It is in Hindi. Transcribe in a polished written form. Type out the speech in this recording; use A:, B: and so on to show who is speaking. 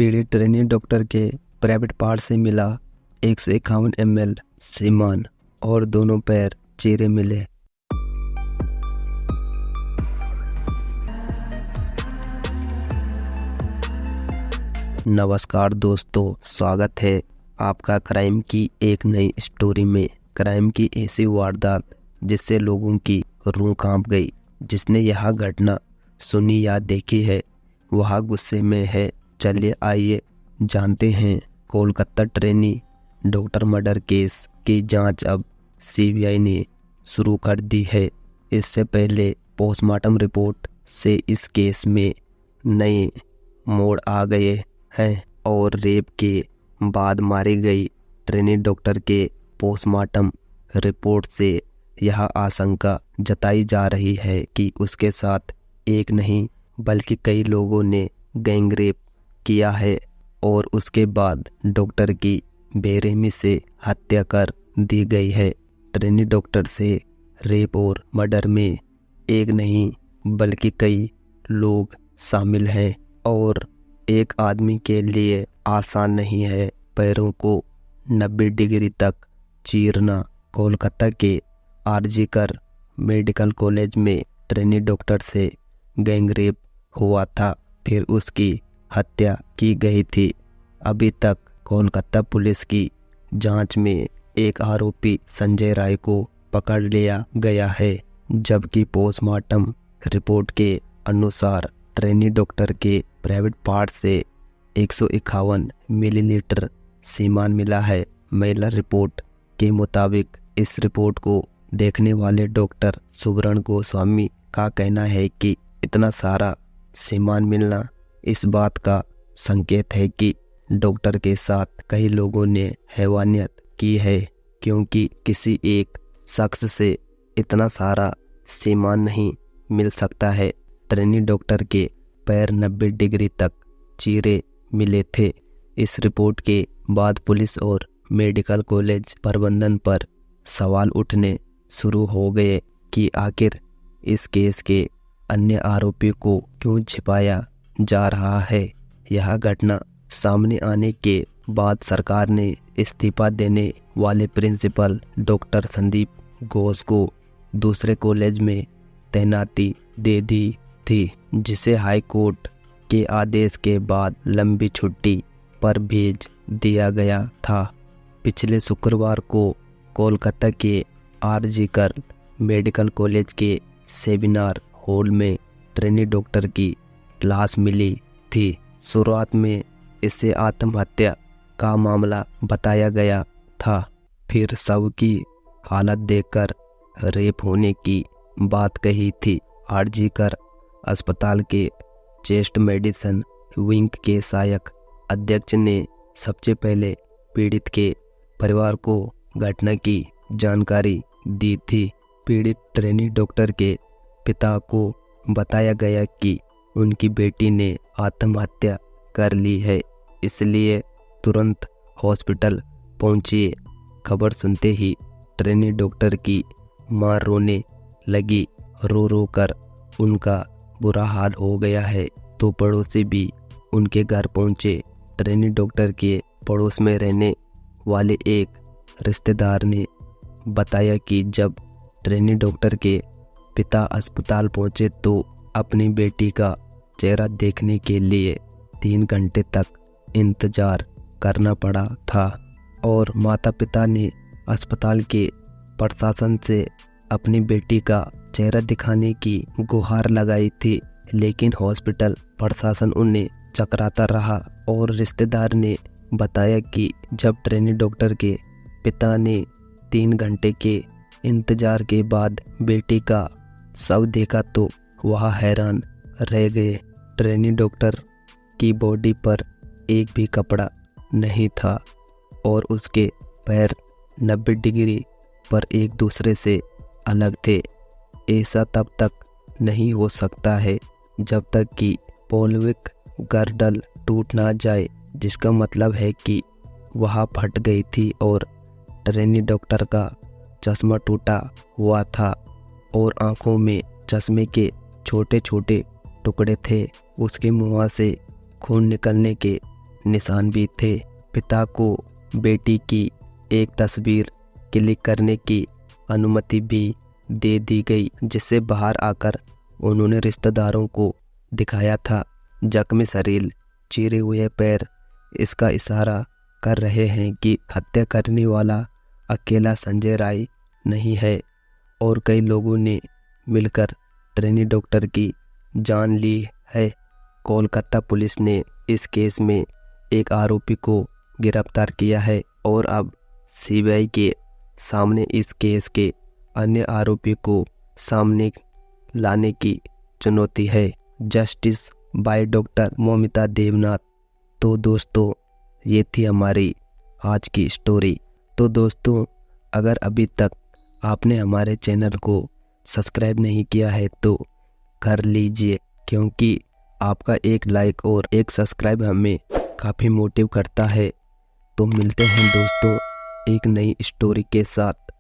A: पीड़ित ट्रेनी डॉक्टर के प्राइवेट पार्ट से मिला 151 ml सीमान और दोनों पैर चीरे मिले। नमस्कार दोस्तों, स्वागत है आपका क्राइम की एक नई स्टोरी में। क्राइम की ऐसी वारदात जिससे लोगों की रूह कांप गई। जिसने यह घटना सुनी या देखी है वह गुस्से में है। चलिए आइए जानते हैं Kolkata trainee doctor murder case की जांच अब सीबीआई ने शुरू कर दी है। इससे पहले पोस्टमार्टम रिपोर्ट से इस केस में नए मोड़ आ गए हैं और रेप के बाद मारी गई ट्रेनी डॉक्टर के पोस्टमार्टम रिपोर्ट से यह आशंका जताई जा रही है कि उसके साथ एक नहीं बल्कि कई लोगों ने गैंग रेप किया है और उसके बाद डॉक्टर की बेरहमी से हत्या कर दी गई है। ट्रेनी डॉक्टर से रेप और मर्डर में एक नहीं बल्कि कई लोग शामिल हैं और एक आदमी के लिए आसान नहीं है पैरों को 90 डिग्री तक चीरना। कोलकाता के आरजीकर मेडिकल कॉलेज में ट्रेनी डॉक्टर से गैंग रेप हुआ था, फिर उसकी हत्या की गई थी। अभी तक कोलकाता पुलिस की जांच में एक आरोपी संजय राय को पकड़ लिया गया है, जबकि पोस्टमार्टम रिपोर्ट के अनुसार ट्रेनी डॉक्टर के प्राइवेट पार्ट से 151 मिलीलीटर सीमान मिला है। महिला रिपोर्ट के मुताबिक इस रिपोर्ट को देखने वाले डॉक्टर सुब्रण गोस्वामी का कहना है कि इतना सारा सीमान मिलना इस बात का संकेत है कि डॉक्टर के साथ कई लोगों ने हैवानियत की है, क्योंकि किसी एक शख्स से इतना सारा सीमान नहीं मिल सकता है। ट्रेनी डॉक्टर के पैर 90 डिग्री तक चीरे मिले थे। इस रिपोर्ट के बाद पुलिस और मेडिकल कॉलेज प्रबंधन पर सवाल उठने शुरू हो गए कि आखिर इस केस के अन्य आरोपियों को क्यों छिपाया जा रहा है। यह घटना सामने आने के बाद सरकार ने इस्तीफा देने वाले प्रिंसिपल डॉक्टर संदीप घोष को दूसरे कॉलेज में तैनाती दे दी थी, जिसे हाई कोर्ट के आदेश के बाद लंबी छुट्टी पर भेज दिया गया था। पिछले शुक्रवार को कोलकाता के आरजीकर मेडिकल कॉलेज के सेमिनार हॉल में ट्रेनी डॉक्टर की लाश मिली थी। शुरुआत में इसे आत्महत्या का मामला बताया गया था, फिर शव की हालत देखकर रेप होने की बात कही थी। आरजीकर अस्पताल के चेस्ट मेडिसिन विंग के सहायक अध्यक्ष ने सबसे पहले पीड़ित के परिवार को घटना की जानकारी दी थी। पीड़ित ट्रेनी डॉक्टर के पिता को बताया गया कि उनकी बेटी ने आत्महत्या कर ली है, इसलिए तुरंत हॉस्पिटल पहुंचिए। खबर सुनते ही ट्रेनी डॉक्टर की मां रोने लगी। रो रो कर उनका बुरा हाल हो गया है, तो पड़ोसी भी उनके घर पहुंचे। ट्रेनी डॉक्टर के पड़ोस में रहने वाले एक रिश्तेदार ने बताया कि जब ट्रेनी डॉक्टर के पिता अस्पताल पहुंचे तो अपनी बेटी का चेहरा देखने के लिए 3 घंटे तक इंतजार करना पड़ा था और माता पिता ने अस्पताल के प्रशासन से अपनी बेटी का चेहरा दिखाने की गुहार लगाई थी, लेकिन हॉस्पिटल प्रशासन उन्हें चकराता रहा। और रिश्तेदार ने बताया कि जब ट्रेनी डॉक्टर के पिता ने 3 घंटे के इंतजार के बाद बेटी का शव देखा तो वह हैरान रह गए। ट्रेनी डॉक्टर की बॉडी पर एक भी कपड़ा नहीं था और उसके पैर 90 डिग्री पर एक दूसरे से अलग थे। ऐसा तब तक नहीं हो सकता है जब तक कि पेल्विक गर्डल टूट ना जाए, जिसका मतलब है कि वह फट गई थी और ट्रेनी डॉक्टर का चश्मा टूटा हुआ था और आंखों में चश्मे के छोटे छोटे टुकड़े थे। उसके मुंह से खून निकलने के निशान भी थे। पिता को बेटी की एक तस्वीर क्लिक करने की अनुमति भी दे दी गई, जिससे बाहर आकर उन्होंने रिश्तेदारों को दिखाया था। जख्मी शरीर, चीरे हुए पैर इसका इशारा कर रहे हैं कि हत्या करने वाला अकेला संजय राय नहीं है और कई लोगों ने मिलकर ट्रेनी डॉक्टर की जान ली है। कोलकाता पुलिस ने इस केस में एक आरोपी को गिरफ्तार किया है और अब सीबीआई के सामने इस केस के अन्य आरोपी को सामने लाने की चुनौती है। Justice by doctor Moumita Debnath. तो दोस्तों, ये थी हमारी आज की स्टोरी। तो दोस्तों, अगर अभी तक आपने हमारे चैनल को सब्सक्राइब नहीं किया है तो कर लीजिए, क्योंकि आपका एक लाइक और एक सब्सक्राइब हमें काफ़ी मोटिव करता है। तो मिलते हैं दोस्तों एक नई स्टोरी के साथ।